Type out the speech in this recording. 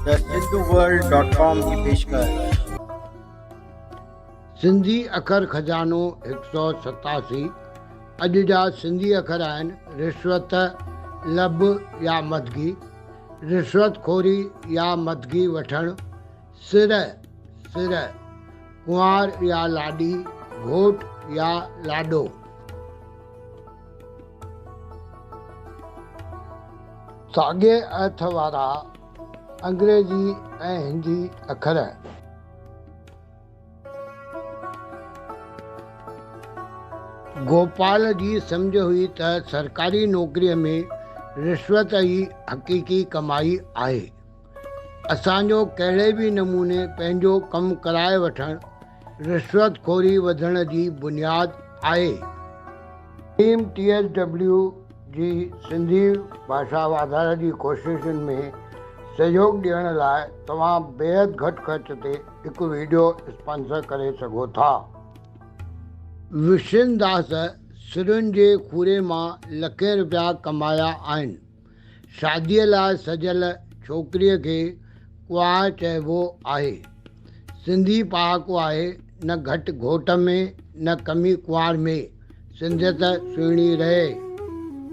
The sindhuworld.com की पेशकश। सिंधी अखर खजानो 187। अॼु जा सिंधी अखर आहिनि रिश्वत, लब या मदगी, रिश्वतखोरी या मदगी वठणु, सिर, कुंवार या लाॾी, घोट या लाॾो। साॻिए अर्थ वारा अंग्रेजी ऐं हिंदी अखर। गोपाल जी सम्झ हुई त सरकारी नौकरीअ में रिश्वत ई हक़ीक़ी कमाई आहे। असांजो कहिड़े बि नमूने पंहिंजो कमु कराए वठणु रिश्वतखोरी वधण जी बुनियादु आहे। टीम TSW जी सिंधी भाषा वाधारे जी कोशिशुनि में सहयोग ॾियण लाइ तव्हां बेहद घटि ख़र्च ते हिकु वीडियो स्पॉन्सर करे सघो था। विशिनदास सिरुनि जे खूरे मां लखे रुपया कमाया आहिनि। शादीअ लाइ सजियल छोकिरीअ खे कुंवार चइबो आहे। सिंधी पहाको आहे, न घटि घोट में न कमी कुंवार में, सिंधियत सुहिणी रहे।